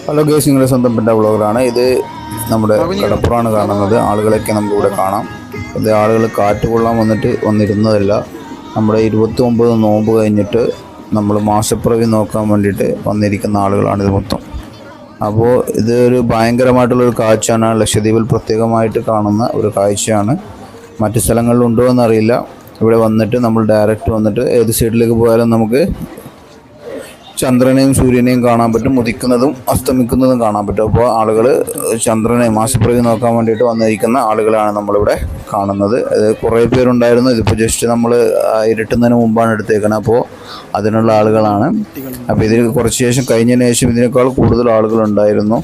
Hello guys, നിങ്ങളുടെ സ്വന്തം പെട്ട വ്ളോഗറാണ്. ഇത് നമ്മുടെ കടപ്പുറമാണ് കാണുന്നത്. ആളുകളൊക്കെ നമുക്കിവിടെ കാണാം. ഇത് ആളുകൾ കാറ്റ് കൊള്ളാൻ വന്നിരുന്നതല്ല. നമ്മുടെ 29 നോമ്പ് കഴിഞ്ഞിട്ട് നമ്മൾ മാസപ്പിറവി നോക്കാൻ വേണ്ടിയിട്ട് വന്നിരിക്കുന്ന ആളുകളാണിത് മൊത്തം. അപ്പോൾ ഇത് ഒരു ഭയങ്കരമായിട്ടുള്ളൊരു കാഴ്ചയാണ്. ലക്ഷദ്വീപിൽ പ്രത്യേകമായിട്ട് കാണുന്ന ഒരു കാഴ്ചയാണ്. മറ്റു സ്ഥലങ്ങളിലുണ്ടോ എന്നറിയില്ല. ഇവിടെ വന്നിട്ട് നമ്മൾ ഡയറക്റ്റ് വന്നിട്ട് ഏത് സൈഡിലേക്ക് പോയാലും നമുക്ക് ചന്ദ്രനെയും സൂര്യനെയും കാണാൻ പറ്റും, ഉദിക്കുന്നതും അസ്തമിക്കുന്നതും കാണാൻ പറ്റും. അപ്പോൾ ആളുകൾ ചന്ദ്രനെ മാസപ്പിറവി നോക്കാൻ വേണ്ടിയിട്ട് വന്നിരിക്കുന്ന ആളുകളാണ് നമ്മളിവിടെ കാണുന്നത്. അത് കുറേ പേരുണ്ടായിരുന്നു. ഇതിപ്പോൾ ജസ്റ്റ് നമ്മൾ ഇരുട്ടുന്നതിന് മുമ്പാണ് എടുത്തേക്കുന്നത്. അപ്പോൾ അതിനുള്ള ആളുകളാണ്. അപ്പോൾ ഇതിന് കുറച്ച് ശേഷം കഴിഞ്ഞതിന് ശേഷം ഇതിനേക്കാൾ കൂടുതൽ ആളുകളുണ്ടായിരുന്നു.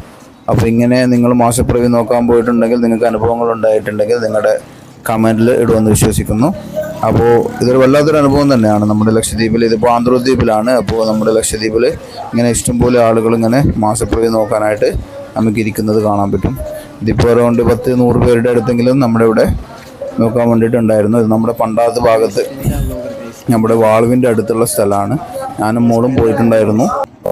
അപ്പോൾ ഇങ്ങനെ നിങ്ങൾ മാസപ്പിറവി നോക്കാൻ പോയിട്ടുണ്ടെങ്കിൽ, നിങ്ങൾക്ക് അനുഭവങ്ങൾ ഉണ്ടായിട്ടുണ്ടെങ്കിൽ നിങ്ങളുടെ കമൻറ്റിൽ ഇടുമെന്ന് വിശ്വസിക്കുന്നു. അപ്പോൾ ഇതൊരു വല്ലാത്തൊരു അനുഭവം തന്നെയാണ്. നമ്മുടെ ലക്ഷദ്വീപിൽ, ഇതിപ്പോൾ ആന്ധ്രാദ്വീപിലാണ്. അപ്പോൾ നമ്മുടെ ലക്ഷദ്വീപിൽ ഇങ്ങനെ ഇഷ്ടംപോലെ ആളുകൾ ഇങ്ങനെ മാസപ്പിറവി നോക്കാനായിട്ട് നമുക്കിരിക്കുന്നത് കാണാൻ പറ്റും. ഇതിപ്പോൾ അറൗണ്ട് 10-100 പേരുടെ അടുത്തെങ്കിലും നമ്മുടെ ഇവിടെ നോക്കാൻ വേണ്ടിയിട്ടുണ്ടായിരുന്നു. ഇത് നമ്മുടെ പണ്ടാത്ത ഭാഗത്ത്, നമ്മുടെ വാൾവിൻ്റെ അടുത്തുള്ള സ്ഥലമാണ്. ഞാനും മോളും പോയിട്ടുണ്ടായിരുന്നു.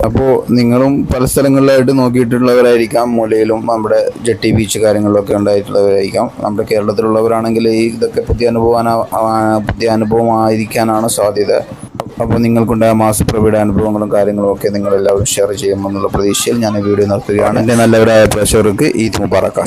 അപ്പോൾ നിങ്ങളും പല സ്ഥലങ്ങളിലായിട്ട് നോക്കിയിട്ടുള്ളവരായിരിക്കാം. മൂലയിലും നമ്മുടെ ജെട്ടി ബീച്ച് കാര്യങ്ങളിലൊക്കെ ഉണ്ടായിട്ടുള്ളവരായിരിക്കാം. നമ്മുടെ കേരളത്തിലുള്ളവരാണെങ്കിൽ ഇതൊക്കെ പുതിയ അനുഭവമായിരിക്കാനാണ് സാധ്യത. അപ്പോൾ നിങ്ങൾക്കുണ്ടായ മാസപ്പിറവിയുടെ അനുഭവങ്ങളും കാര്യങ്ങളും ഒക്കെ നിങ്ങളെല്ലാവരും ഷെയർ ചെയ്യുമെന്നുള്ള പ്രതീക്ഷയിൽ ഞാൻ ഈ വീഡിയോ നിർത്തുകയാണ്. എൻ്റെ നല്ലവരായ പ്രേക്ഷകർക്ക് ഈദ് മുബാറക്ക്.